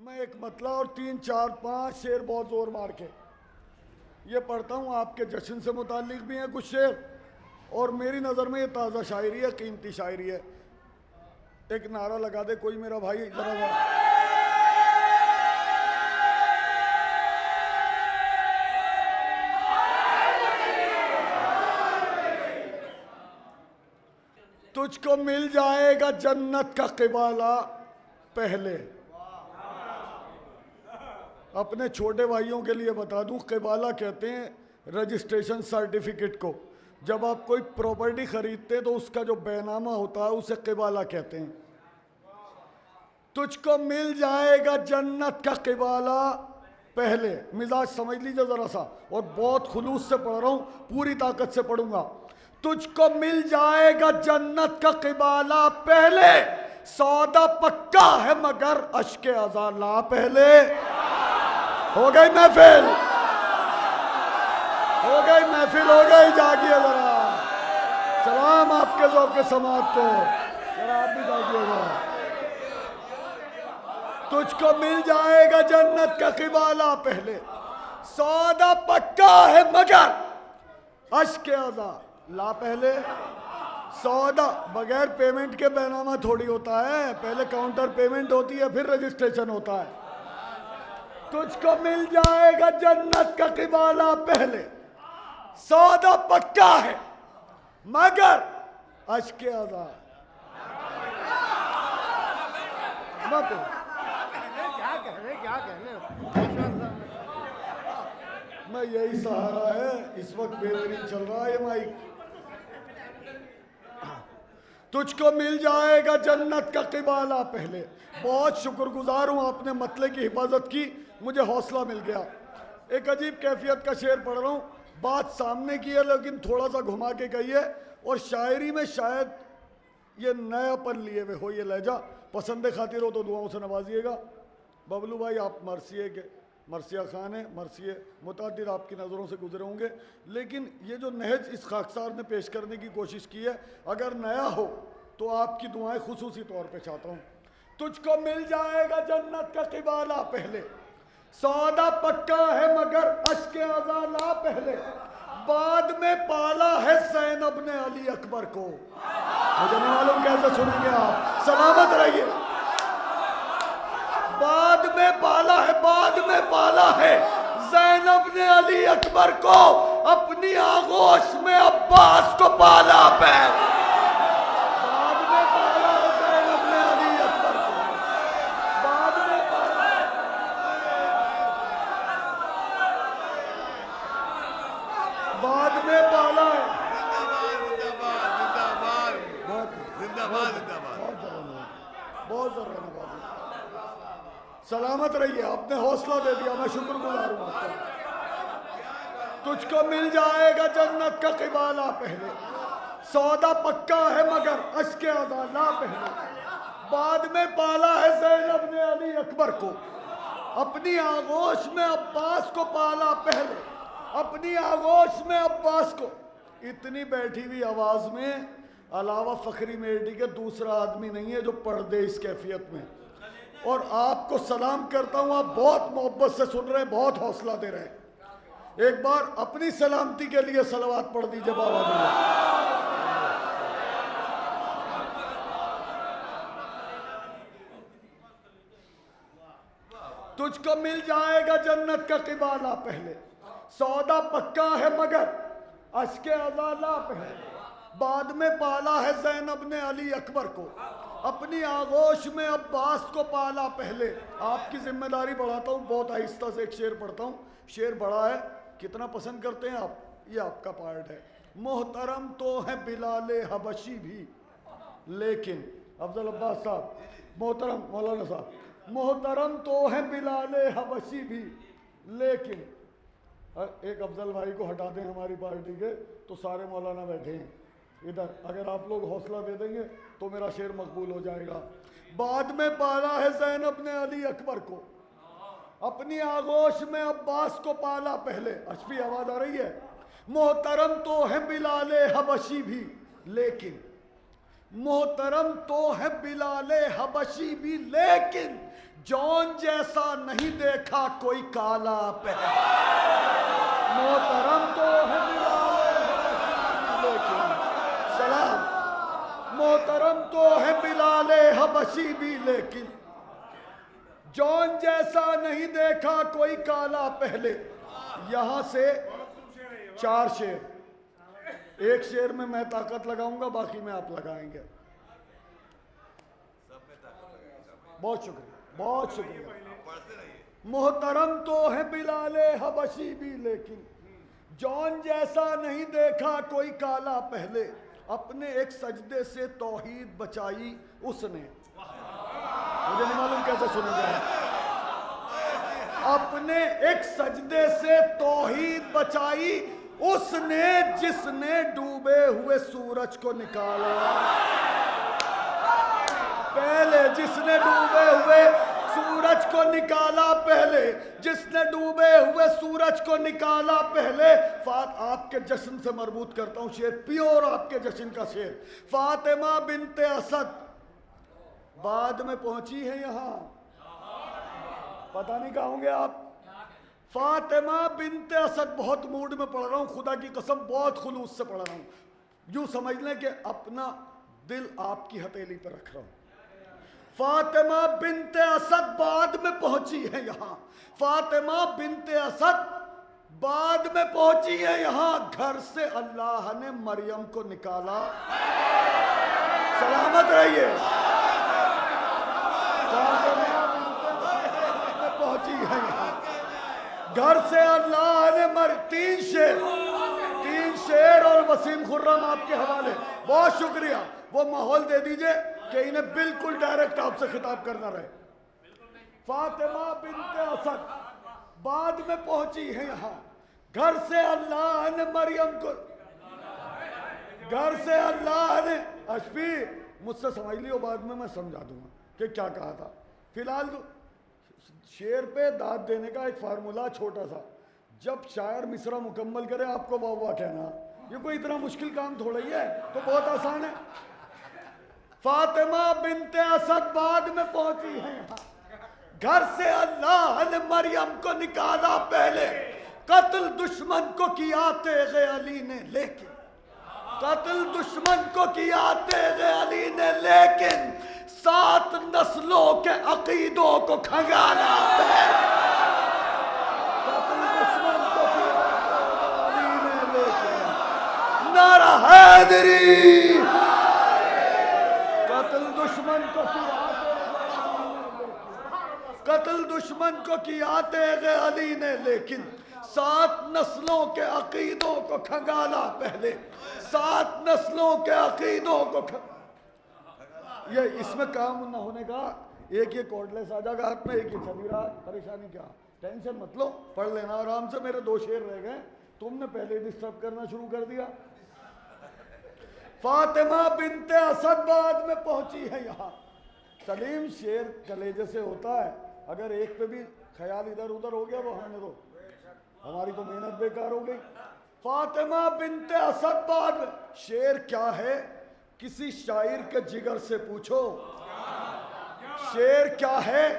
मैं एक मतला और 3, 4, 5 शेर बहुत जोर मार के ये पढ़ता हूँ। आपके जश्न से मुताल्लिक भी हैं कुछ शेर, और मेरी नज़र में ये ताज़ा शायरी है, कीमती शायरी है। एक नारा लगा दे कोई मेरा भाई जरा। तुझको मिल जाएगा जन्नत का क़िबाला पहले। अपने छोटे भाइयों के लिए बता दूं, क़िबाला कहते हैं रजिस्ट्रेशन सर्टिफिकेट को। जब आप कोई प्रॉपर्टी खरीदते हैं तो उसका जो बैनामा होता है उसे क़िबाला कहते हैं। तुझको मिल जाएगा जन्नत का क़िबाला पहले। मिजाज समझ लीजिए ज़रा सा, और बहुत खुलूस से पढ़ रहा हूँ, पूरी ताकत से पढ़ूंगा। तुझको मिल जाएगा जन्नत का क़िबाला पहले, सौदा पक्का है मगर अश्के अज़ा ला पहले। हो गई महफिल, हो गई महफिल, हो गई। जागिए जरा, सलाम आपके ज़ौक़ समात को, जरा आप भी जागिएगा। तुझको मिल जाएगा जन्नत का क़िबाला पहले, सौदा पक्का है मगर अश्के अज़ा ला पहले। सौदा बगैर पेमेंट के बैनामा थोड़ी होता है, पहले काउंटर पेमेंट होती है फिर रजिस्ट्रेशन होता है। तुझको मिल जाएगा जन्नत का क़िबाला पहले, सौदा पक्का है मगर अश्के अज़ा मत। मैं यही सहारा है, इस वक्त बेहतरीन चल रहा है ये माइक। तुझको मिल जाएगा जन्नत का क़िबाला पहले। बहुत शुक्रगुजार हूँ, आपने मतले की हिफाजत की, मुझे हौसला मिल गया। एक अजीब कैफियत का शेर पढ़ रहा हूँ, बात सामने की है लेकिन थोड़ा सा घुमा के गई है, और शायरी में शायद ये नयापन लिए हुए हो, ये लहजा पसंद खातिर हो तो दुआओं से नवाजिएगा। बबलू भाई आप मरसिए के मरसिया खान है, मरसिए मुतादिर आपकी नज़रों से गुजरे होंगे, लेकिन ये जो नहज इस खाकसार ने पेश करने की कोशिश की है, अगर नया हो तो आपकी दुआएं खुसूसी तौर पे चाहता हूँ। तुझको मिल जाएगा जन्नत का क़िबाला पहले, सौदा पक्का है मगर अश्के अज़ा ला पहले। बाद में पाला है ज़ैनब ने अली अकबर को। मुझे नहीं मालूम कैसे सुनेंगे आप, सलामत रहिए। बाद में पाला है ज़ैनब ने अली अकबर को, अपनी आगोश में अब्बास को पाला पहले। बाद में पाला है ज़ैनब ने अली अकबर को, बाद में पाला है बहुत जरूरत। सलामत रहिए, आपने हौसला दे दिया, मैं शुक्रगुजार हूँ आपका। तुझको मिल जाएगा जन्नत का क़िबाला पहले, सौदा पक्का है मगर अश्के अज़ा ला पहले। बाद में पाला है ज़ैनब ने अली अकबर को, अपनी आगोश में अब्बास को पाला पहले। अपनी आगोश में अब्बास को। इतनी बैठी हुई आवाज़ में अलावा फ़खरी मेहदी के दूसरा आदमी नहीं है जो पढ़ दे इस कैफियत में। और आपको सलाम करता हूँ, आप बहुत मोहब्बत से सुन रहे हैं, बहुत हौसला दे रहे हैं। एक बार अपनी सलामती के लिए सलावत पढ़ दीजिए बाबा जी। तुझको मिल जाएगा जन्नत का क़िबाला पहले, सौदा पक्का है मगर अश्के अज़ा ला पहले। बाद में पाला है ज़ैनब ने अली अकबर को, अपनी आगोश में अब्बास को पाला पहले। आपकी जिम्मेदारी बढ़ाता हूँ, बहुत आहिस्ता से एक शेर पढ़ता हूँ। शेर बड़ा है, कितना पसंद करते हैं आप, ये आपका पार्ट है। मोहतरम तो है बिलाले हबशी भी, लेकिन अफजल अब्बास साहब, मोहतरम मौलाना साहब, मोहतरम तो है बिलाले हबशी भी, लेकिन एक अफजल भाई को हटा दें हमारी पार्टी के तो सारे मौलाना बैठे हैं इधर। अगर आप लोग हौसला दे देंगे तो मेरा शेर मकबूल हो जाएगा। बाद में पाला है ज़ैनब ने अली अकबर को, अपनी आगोश में अब्बास को पाला पहले। अशफी आवाज़ आ रही है। मोहतरम तो है बिलाले हबशी भी, लेकिन मोहतरम तो है बिलाले हबशी भी, लेकिन जौन जैसा नहीं देखा कोई काला पहले। मोहतरम तो है लेकिन सलाम, मोहतरम तो है बिलाले हबशी भी लेकिन जौन जैसा नहीं देखा कोई काला पहले। यहां से 4 शेर, एक शेर में मैं ताकत लगाऊंगा, बाकी में आप लगाएंगे। बहुत शुक्रिया, बहुत शुक्रिया। मोहतरम तो है बिलाले हबशी भी लेकिन जौन जैसा नहीं देखा कोई काला पहले। अपने एक सजदे से तौहीद बचाई उसने, मुझे नहीं मालूम कैसे सुनेंगे। अपने एक सजदे से तौहीद बचाई उसने जिसने डूबे हुए सूरज को निकाला पहले। जिसने डूबे हुए सूरज को निकाला पहले, जिसने डूबे हुए सूरज को निकाला पहले। आपके जश्न से मरबूत करता हूं शेर, प्योर आपके जश्न का शेर। फातिमा बिनते असद बाद में पहुंची है यहां, पता नहीं कहाँ होंगे आप। फातिमा बिनते असद, बहुत मूड में पढ़ रहा हूं, खुदा की कसम बहुत खुलूस से पढ़ रहा हूं। यूं समझ लें कि अपना दिल आपकी हथेली पर रख रहा हूं। फातिमा बिनते असद बाद में पहुंची है यहां। फातिमा बिनते असद बाद में पहुंची है यहां। घर से अल्लाह ने मरियम को निकाला, सलामत रहिए। फातिमा बिनते असद पहुंची है यहां। घर से अल्लाह ने तीन शेर और वसीम खुर्रम आपके हवाले। बहुत शुक्रिया, वो माहौल दे दीजिए कि इन्हें बिल्कुल डायरेक्ट आपसे खिताब करना रहे। फातिमा बिनते असद बाद में पहुंची है यहां। घर से अल्लाह ने मरियम को, घर से अल्लाह ने, अशफी मुझसे समझ लियो, बाद में मैं समझा दूंगा कि क्या कहा था। फिलहाल शेर पे दाद देने का एक फार्मूला छोटा सा, जब शायर मिसरा मुकम्मल करे आपको वाह वाह कहना, ये कोई इतना मुश्किल काम थोड़ा ही है, तो बहुत आसान है। फातिमा बिनते असद बाद में पहुंची है यहाँ। घर से अल्लाह ने मरियम को निकाला पहले। कत्ल दुश्मन को किया तेगे अली ने लेकिन, कत्ल दुश्मन को किया तेगे अली ने लेकिन 7 नस्लों के अकीदों को खंगाला पहले। कत्ल दुश्मन को किया तेगे अली ने लेकिन, नारा हैदरी। कत्ल दुश्मन को किया, कत्ल दुश्मन को किया तेगे अली ने लेकिन 7 नस्लों के अकीदों को खंगाला पहले। 7 नस्लों के अकीदों को ये इसमें काम ना होने का, एक ये कॉर्डलेस आ जाएगा हाथ में, एक ये चली रहा, परेशानी क्या, टेंशन मत लो, पढ़ लेना आराम से। मेरे 2 शेर रह गए, तुमने पहले डिस्टर्ब करना शुरू कर दिया। फातिमा बिनते असद बाद में पहुंची है यहाँ। सलीम शेर कलेजे से होता है, अगर एक पे भी ख्याल इधर उधर हो गया वो हमने तो, हमारी तो मेहनत बेकार हो गई। फातिमा बिनते असद बाद में, शेर क्या है किसी शायर के जिगर से पूछो। शेर क्या है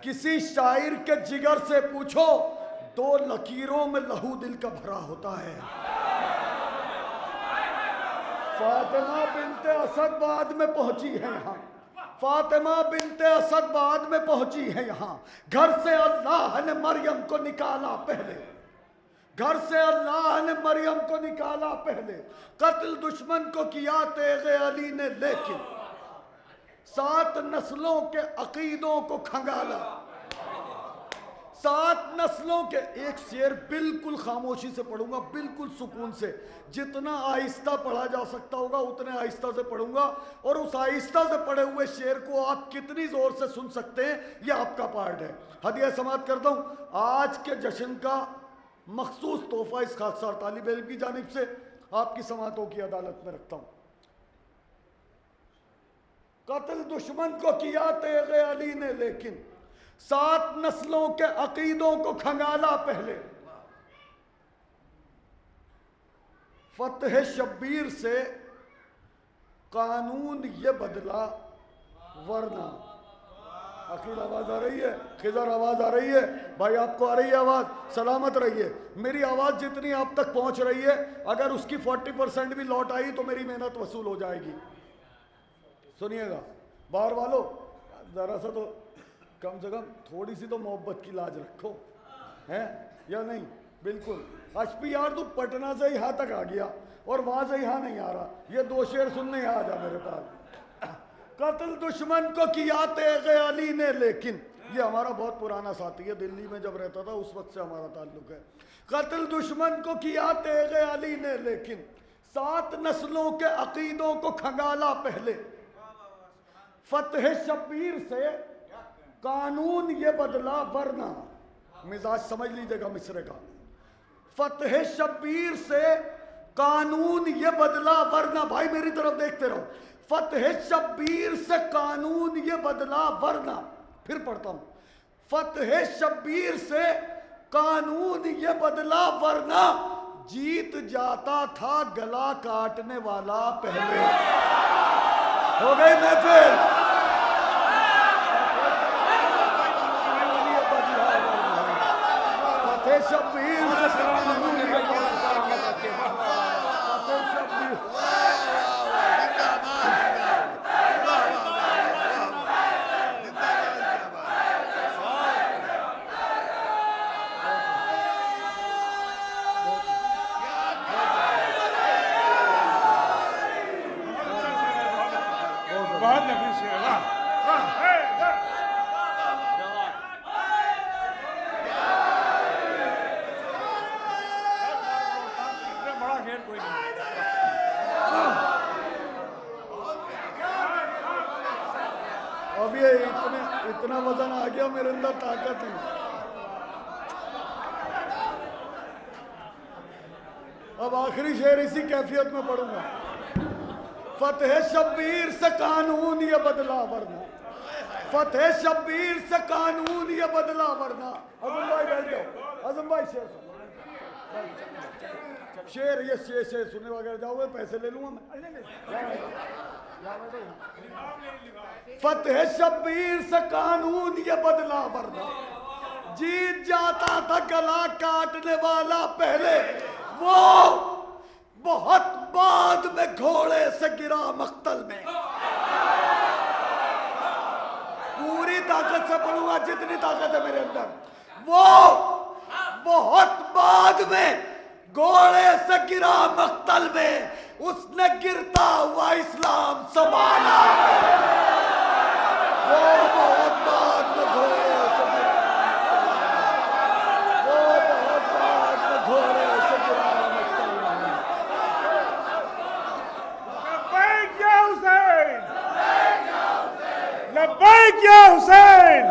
किसी शायर के जिगर से पूछो, 2 लकीरों में लहू दिल का भरा होता है। फातिमा बिनते असद बाद में पहुंची है यहाँ। फातिमा बिनते असद बाद में पहुंची है यहाँ। घर से अल्लाह ने मरियम को निकाला पहले। घर से अल्लाह ने मरियम को निकाला पहले। कत्ल दुश्मन को किया तेगे अली ने लेकिन 7 नस्लों के अकीदों को खंगाला। 7 नस्लों के, एक शेर बिल्कुल खामोशी से पढ़ूंगा, बिल्कुल सुकून से, जितना आहिस्ता पढ़ा जा सकता होगा उतने आहिस्ता से पढ़ूंगा, और उस आहिस्ता से पढ़े हुए शेर को आप कितनी जोर से सुन सकते हैं यह आपका पार्ट है। हदिया समात करता हूं, आज के जश्न का मखसूस तोहफा इस खाकसार तालिब इल्म की जानिब से आपकी समातों की अदालत में रखता हूं। कत्ल दुश्मन को किया तेगे अली ने लेकिन 7 नस्लों के अकीदों को खंगाला पहले। फतह शब्बीर से कानून ये बदला वरना अकील आवाज आ रही है, खिजर आवाज आ रही है, भाई आपको आ रही है आवाज, सलामत रहिए। मेरी आवाज जितनी आप तक पहुंच रही है, अगर उसकी 40% भी लौट आई तो मेरी मेहनत वसूल हो जाएगी। सुनिएगा बाहर वालों, जरा सा तो कम से कम थोड़ी सी तो मोहब्बत की लाज रखो, है या नहीं? बिल्कुल। HP यार तू पटना से यहाँ तक आ गया और वहां से यहाँ नहीं आ रहा, ये 2 शेर सुनने आ जा मेरे पास। कत्ल दुश्मन को किया तेग़े अली ने, लेकिन ये हमारा बहुत पुराना साथी है, दिल्ली में जब रहता था उस वक्त से हमारा ताल्लुक है। कत्ल दुश्मन को किया तेग़े अली ने, लेकिन 7 नस्लों के अकीदों को खंगाला पहले। फतह शब्बीर से कानून ये बदला वरना, मिजाज समझ लीजिएगा मिसरे का। फतह शब्बीर से कानून ये बदला वरना, भाई मेरी तरफ देखते रहो। फतह शब्बीर से कानून ये बदला वरना, फिर पढ़ता हूं। फतह शब्बीर से कानून ये बदला वरना, जीत जाता था गला काटने वाला पहले। हो गई महफिल। फतेह शब्बीर से कानून ये अब ये इतना वजन आ गया मेरे अंदर, ताकत नहीं। अब आखिरी शेर इसी कैफियत में पढ़ूंगा। फतेह शब्बीर से कानून ये बदला वरना, फतेह शब्बीर से कानून ये बदला वरना। आजम भाई बैठ जाओ, आजम भाई शेर शेर ये शेर सुनने वगैरह जाओगे, पैसे ले लूंगा मैं। फतेह शब्बीर से कानून ये बदला वरना, जीत जाता था गला काटने वाला पहले। वो बहुत बाद में घोड़े से गिरा मख्तल में। पूरी ताकत से पढ़ूंगा जितनी ताकत है मेरे अंदर। वो बहुत बाद में घोड़े से गिरा मख्तल में, उसने गिरता हुआ इस्लाम संभाला। वो बहुत बाद में घोड़े से गिरा, वो बहुत बाद में घोड़े से गिरा मख्तल में। लब्बैक या हुसैन, लब्बैक या हुसैन,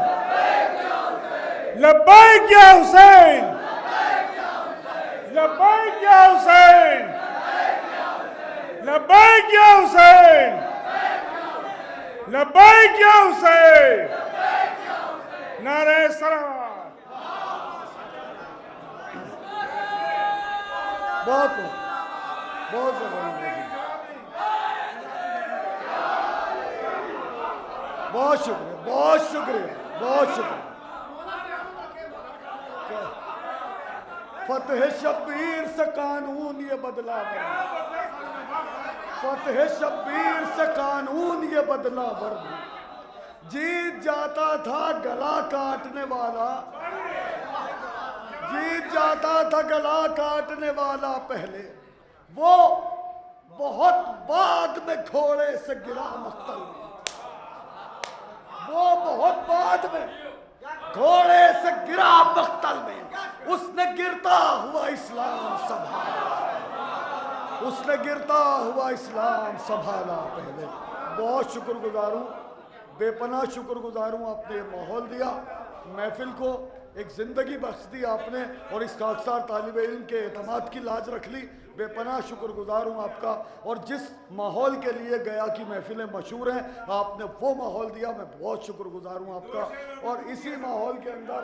लब्बैक या हुसैन, लब्बैक या हुसैन, लब्बैक या हुसैन, लब्बैक या हुसैन, नारे सलावत। बहुत बहुत बहुत शुक्रिया, बहुत शुक्रिया, बहुत शुक्रिया। फतेह शब्बीर से कानून ये बदला वरना, फतेह शब्बीर से कानून ये बदला वरना, जीत जाता था गला काटने वाला, जीत जाता था गला काटने वाला पहले। वो बहुत बाद में घोड़े से गिरा मख्तल में। वो बहुत बाद में घोड़े से गिरा मख्तल में, उसने गिरता हुआ इस्लाम संभाला, उसने गिरता हुआ इस्लाम संभाला पहले। बहुत शुक्रगुजार हूँ, बेपनाह शुक्रगुजार हूँ, आपने ये माहौल दिया, महफिल को एक ज़िंदगी बख्श दी आपने, और इस खाकसार तालिब इल्म के एतमाद की लाज रख ली। बेपनाह शुक्रगुजार हूँ आपका। और जिस माहौल के लिए गया कि महफिलें मशहूर हैं, आपने वो माहौल दिया, मैं बहुत शुक्रगुजार हूँ आपका। और इसी माहौल के अंदर